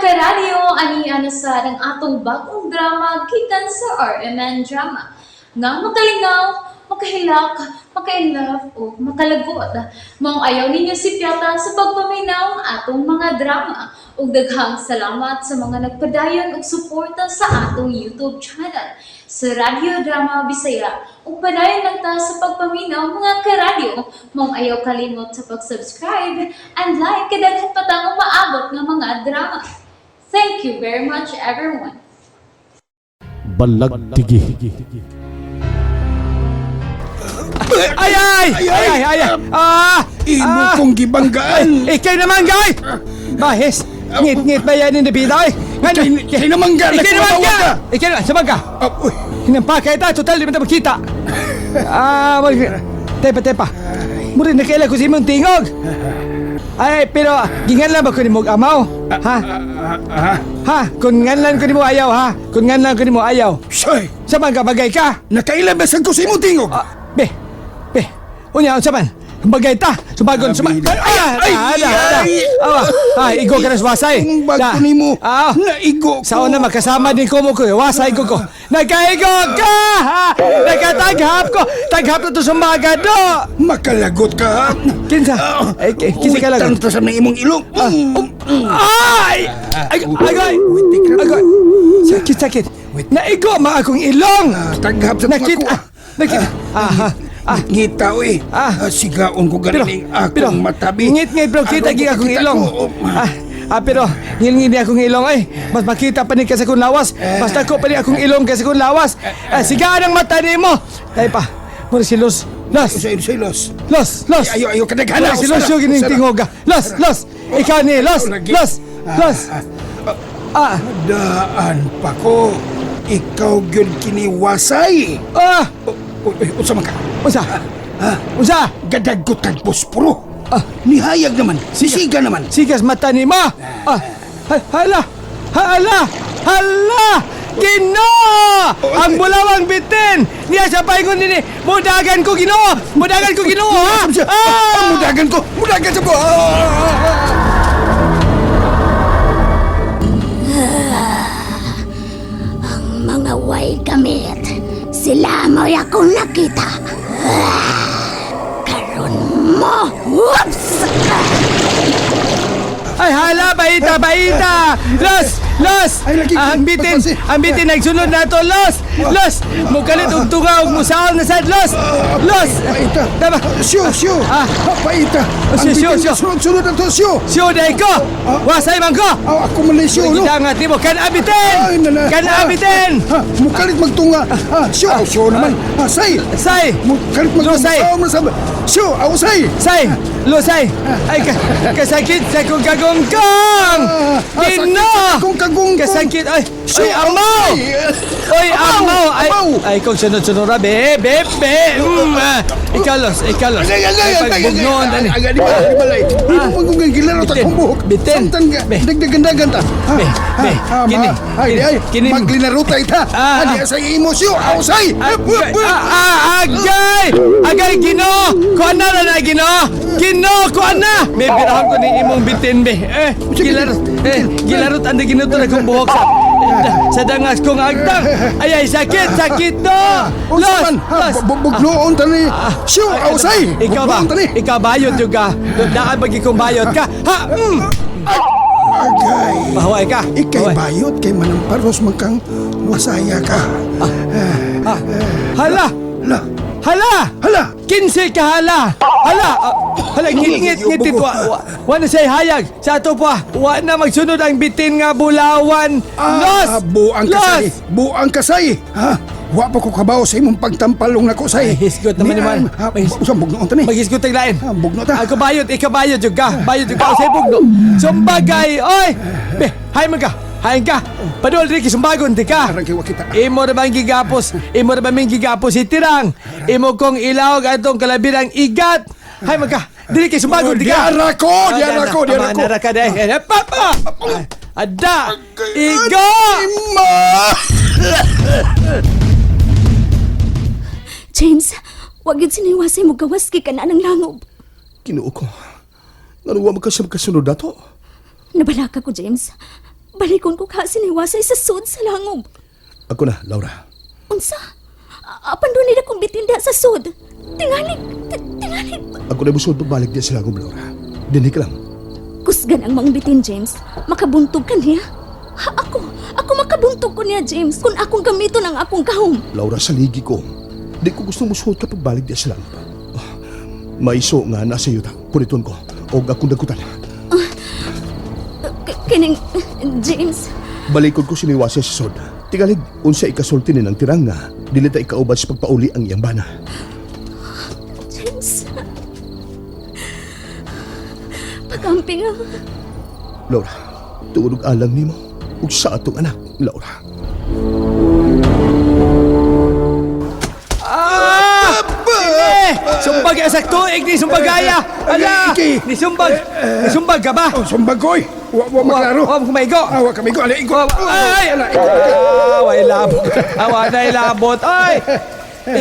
karadyo, aniya na sa ng atong bagong drama gikan sa RMN Drama. Nga makalingaw, makahilak, maka-inlove, o makalagot. Maong ayaw ninyo si Piata sa pagpaminaw ang atong mga drama. Ug daghang salamat sa mga nagpadayon ug suporta sa atong YouTube channel sa Radyo Drama Bisaya. Ug padayon lang ta sa pagpaminaw mga karadyo. Maong ayaw kalimot sa pag-subscribe and like kadaghan pa tang maabot nga mga drama. Thank you very much everyone. Balagtigi. Ay! Imo kong gibanggaan. Ikay naman, guy! Bahis, ngit-ngit ba yan yung nabiday? Ikay naman ga. Ikay naman ka! Ikay naman, sabag ka! Uy. Hinampakay ta, total, di mo na magkita. Tepa. Murin na kailan ko si mong tingog. Ay, pero, ginganlan ba ko ni mong amaw? Ha? Ha? Kung nganlan ko ni mo ayaw, ha? Kung nganlan ko ni mo ayaw. Soy, Sabag ka, bagay ka? nakailan ba sa ko sa imong tingog? Be, unya, saban, bagay ta, subagon, igo ka na sa wasay. Kung bago ni mo, naigo ko. Sa una, makasama din ko mo ko, wasay ko. Nagkaigo ka! Nagkataghap ko! Taghap na to sa mga do! Makalagot ka. Kinsa? Kinsa ka lang. Uitang sa na imong ilong. Ay! Agoy! Sakit. Naigo ma akong ilong! Taghap sa Nakita! Ngita, uy. Sigaon ko galing akong matabi. Ngit, bro, kita gig akong ilong. Pero ngil-ngil akong ilong ay. Mas makita pa ni kasi kung lawas. Basta ko pa ni akong ilong kasi kung lawas. Sigaan ang mata ni mo. Tay pa. Mura si Los. Los. Ayo, kadaghan. Si Los yung ginitingog. Los. Ikaw ni Los. Daan pa ko. Ikaw yun kiniwasay. Unsa man ka? Unsa? Gadagot kag posporo. Nihayag naman. Sisiga naman. Sigas mata ni mo. Hala. Ginoo! Ang bulawang bitin! Niya sa paingon nini! Mudagan ko, Ginoo! Ha? Mudagan sa ko! Ang mga way gamit, sila mo'y akong nakita. Karon mo! Whoops! Ay, hala! Baita! Los! Ang bitin nagsunod na to, Los! Mukalit og tunga og musaon na sad, Los! Paita! Tama! Siyo! Paita! Siyo! Sunod na to, siyo! Siyo day ko! Wasay man ko! Ako man siyo, no? Gidangat ni mo! Kan abitin! Mukalit magtunga! Siyo naman! Say! Mukalit magtunga! Siyo! Ako say! Losay! Ay, kasakit sa kong kagongkong! Kagongkong! Kasakit! Ay, amaw! Ay, kung sunod-sunod na, be! Ikaw, Los! Pagbugnoon, dali! Di balay! Di mo magugay gilarot akong buhok! Bitin! Samtang dagdagan ta! Kini! Maglinaruta ita! Adi sa imo siyo! Ako say! Agay, Ginoo! Kuan na, Ginoo! Kuan na! May birahan ko ni imong bitin, be! Gilarot ang ginuto na kong buhok sa dangas kong agtang! Ay, sakit do! Los! Bugnoon tani! Siyo! Ako say! Ikaw bayot juga! Daan bagi kong bayot ka! Agay! Mahaway ka! Ikay bayot kay manamparos magkang masaya ka! Hala! 15 ka hala! Ngit Wa na say hayag sa ato pa. Wa na magsunod ang bitin nga bulawan. Los! Buang kasay! Wa pa ko kabaw sa imong pagtampalong nako say. Hisgot naman. Usang bugnoon tani. Maghisgot tag lain. Bugno ta. Ako bayot, ikaw bayot jud ka. Bayot jud ka sa bugno. Sumbagay, oy! Be, hay man ka. Hain ka. Padol ri kisumbagon di ka. Arang kay wa kita. Imo ra bang gigapos itirang. Imo kong ilawag atong kalabirang igat. Hay man ka. Dili kisumbagon di ka. Diara ko. Nara ka dai. Papa. Ada. Igo. James, wag yun siniwasay mo gawas kay ka na ng langob. Kinuo ko. Nanuwa magkasunod na to. Nabalaka ko, James. balikon ko ka siniwasay sa sud sa langob. Ako na, Laura. Unsa? Apan doon nila kong bitinda sa sud. Tingali. Ako na busod pagbalik diya sa langob, Laura. Dinig ka lang. Kusgan ang maong bitin, James. Makabuntog ka niya. Ako makabuntog ko niya, James, kung akong gamiton ang akong kahom. Laura, saligi ko. Di ko gusto musuot ka pagbalik diya sa langob. Maiso nga nasa iyo ta. Puniton ko. O akong dagutan. Kining, James. Balikod ko siniwasya sa sod. Tigalig, unsa ikasulti ni ng tirang nga. Dili ta ikaubad sa pagpauli ang iyang bana. James. Pagamping ang... Laura, tuulog alang nimo. Ug sa atong anak, Laura. Sumbag ya sa tuig ni sumbagaya. Ala! Iki. Ni sumbag ka ba? Oh, sumbag ko eh. Wa maklaro. Wa kumaigo. Wa kami ko. Alay, iko. Ay! Way labot. Awa na labot. Ay!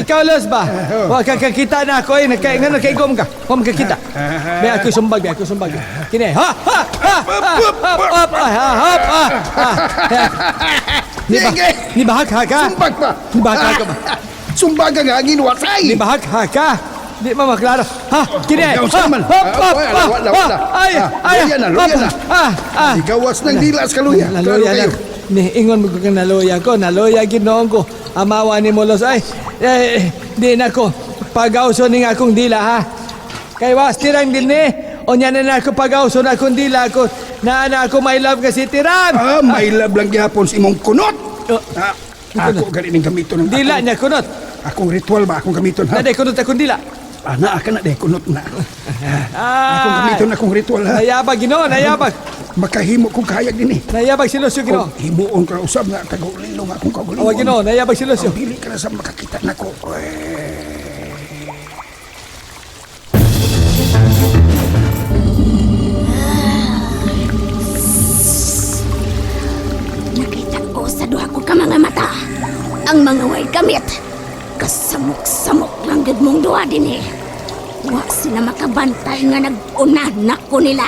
Ikaw, Los ba? Wa ka kakita na ako eh. Nakaigom ka. Wa mo kakita. May ako sumbag. Kini. Ha! Ni bahag ha ka? Sumbag pa. Ni bahag ha ka ba? Sumbag ang hangin, wasay. Ni bahag ha ka? Di ma maklaro. Ha! Kini. Ikaw sa man. Wala. Luya na. Igawas ng dilas ka, luya. Naluya lang. Ni ingon mo kang naluya ko. Naluya ginoong ko. Amawa ni Molos. Ay, di na ko. Pag-auso ni nga akong dila, ha? Kay was tirang din ni. O niya na ako pag-auso na akong dila ko. Na ako my love kasi tirang. May love lang gihapon sa imong kunot. Ako galing ng gamiton ng Dila niya kunot. akong ritual ba akong gamiton ha? Naday kunot akong dila. Ana ka na de kunot na. Akong gamiton akong ritual ha. Nayabag ginoon, nayabag. Makahimo kong kahayag din eh. Nayabag si Lucio ginoon. Himuon ka na usab nga kagulilo nga akong kagulilo. Awa ginoon, nayabag si Lucio. Dili ka na sa makakita na ko. Nakita ko sa duha ko ka mga mata. Ang mga way gamit. Kasamok-samok lang gid mong duha din eh. Wa sila makabantay nga nag-una na ko nila.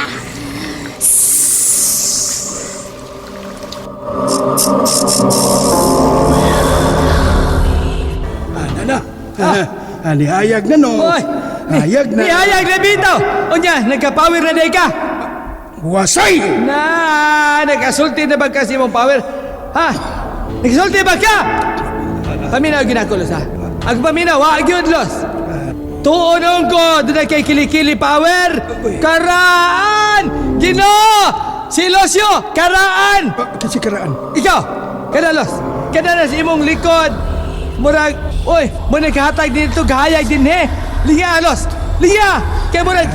Ana na. Nihayag na no. Oy! Hayag na. Nihayag na bitaw! O niya, nagka-power na day ka! Wasay! Nagkasulti na ba kasi mong power? Ha? Nagkasulti ba ka? Paminaw ginakulos ha? Ang paminaw, wag yun los! Tuunong ko, doon kay kilikili power! Karaan! Gino! Si Losyo! Karaan! Kasi karaan. Ikaw! Kada los! Kada na sa imong likod! Murag, oy, muna kahatag dito, kahayag din he! Liya, los! Liya! Kaya murag,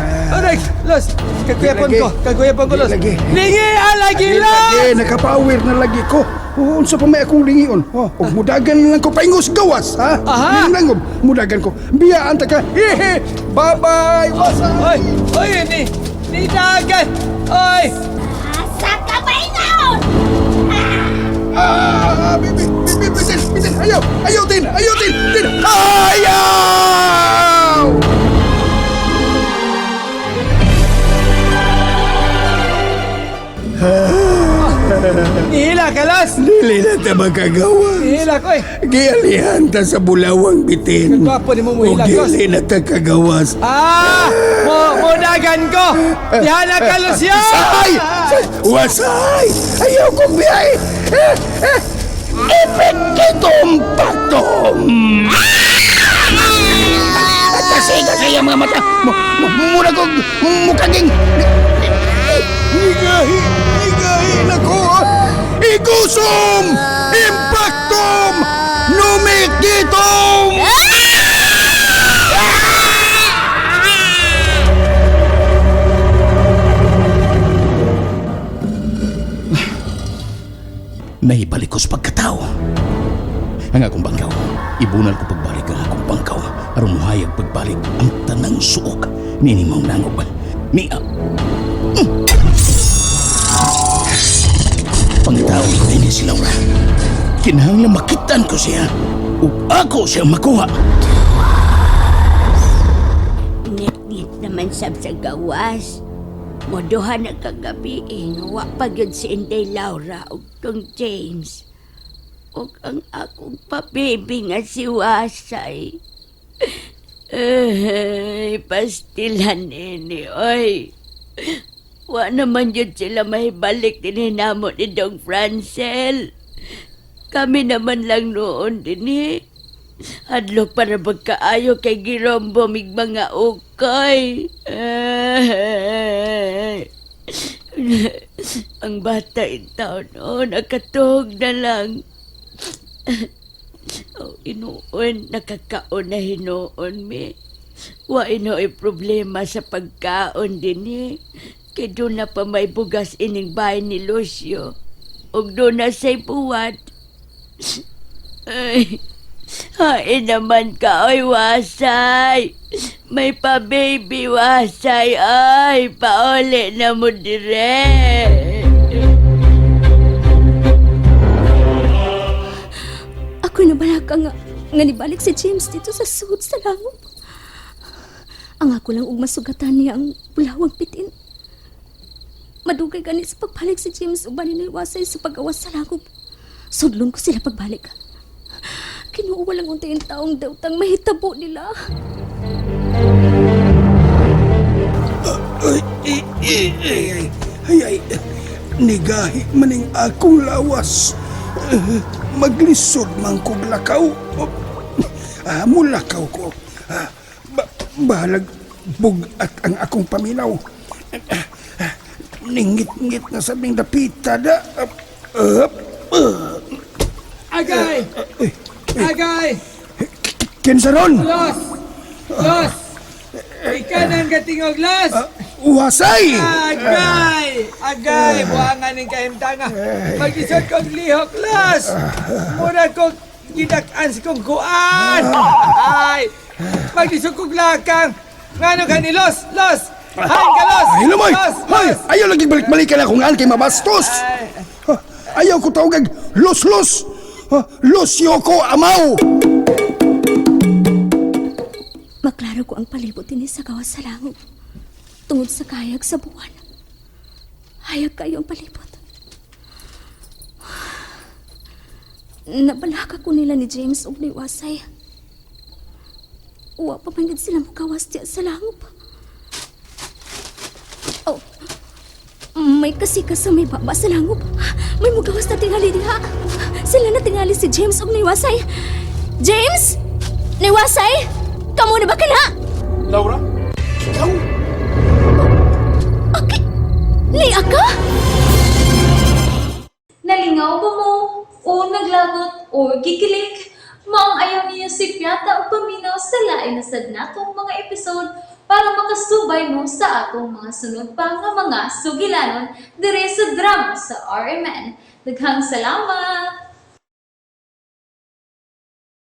los! Kaguyapon ko, los! Lagi. Lingi, lagi, los! Lagi, nakapower na lagi ko. Unsa pa may akong lingion? Mudagan lang ko paingos gawas, ha? Aha. Yun lang, mudagan ko. Biyaan ta ka. Hehe! Bye-bye! Wasay! Oy, ni dagan! Oy! Sa kamay ngayon! Bitin! Ayaw din! Ayaw! Nihila ka, los! Dili na ta magagawa. Nihila ko eh! Gialihan ta sa bulawang bitin. Gwapo ni mo O muhila, los! dili na ta kagawas. Mo dagan ko! Dihala ka, los yun! Wasay! Ayaw kong biyay! Epekitong patom! Kasi yung mga mata! Muna kong mukaging... Higahi na ko! Igusum! Impactum! Numikitom! Nahibalikos pagkatao. Ang akong bangkaw, ibunal ko pagbalik ang akong bangkaw. Aron muhayag pagbalik ang tanang suok ni Nimang Nangob. Pangtao ko din si Laura. Kinahanglan makitan ko siya. Ug ako siya makuha. Nit naman sab sa gawas. Moduha na kagabi nga wa pa gyud si Inday Laura ug tong James. Ug ang akong pabibi nga si Wasay. Ay, pastilan ini, oy. Wa naman yun sila may balik din namo ni Dong Francel. Kami naman lang noon din Hadlok para magkaayo kay Girombo mig mga ukay. Ang bata itaw noon, nakatuhog na lang. Inuon, nakakaon na hinoon mi. Wa ino'y problema sa pagkaon din Kaya doon na pa may bugas ining bahay ni Lucio. Og doon na say buwad. Ay, hain naman ka, oy Wasay. May pa-baby Wasay, ay, pauli na mo dire. Ako na balaka nga nibalik si James dito sa sud sa langop. Ang ako lang ug masugatan niya ang bulawang pitin. Madugay gani sa pagbalik si James uban ni Wasay sa pag-awas sa langop. Sudlon ko sila pagbalik. Kinuuwa lang untayin taong dautang mahitabo nila. Ay, nigahi maning akong lawas. Maglisod man kog lakaw. Mulakaw ko. Bahalag bugat ang akong paminaw. Ningit-ngit na sabing dapita da. Agay! Agay! Kinsaron! Los! Los! Ikanan ka tingog, Los! Wasay! Agay! Agay! Buhangan ng kahimtanga. Mag-isot kong lihok, Los! Muna kong gidak-an sa kong kuan! Ay! Mag-isot kong lakang! Ngano ka ni Los? Los! Hain ka, Los! Ay, lumoy! Los! Hay! Los! Ayaw lagi balik-balikan akong an kay mabastos! Ayaw ko tawag los-los! Lucio ko amaw! Maklaro ko ang palibot din sa gawas sa langop. Tungod sa kayag sa buwan. Hayag kayo ang palibot. Nabalaka ko nila ni James ug ni Wasay. Wa pa man gid sila mukawas diya sa langop. Oh, may kasikas sa may baba sa langop. May mugawas na tingali diha. Sila na tingali si James ug ni Wasay. James? Ni Wasay? Kamu na ba ka na? Laura? Ikaw? Okay. Ni Aka? Nalingaw ba mo? O naglagot? O gikilik? Maong ayaw niya si Piata o paminaw sa lain na sadnatong mga episode para makasubay mo sa atong mga sunod pa nga mga sugilanon dire sa drama sa RMN. Daghang salamat!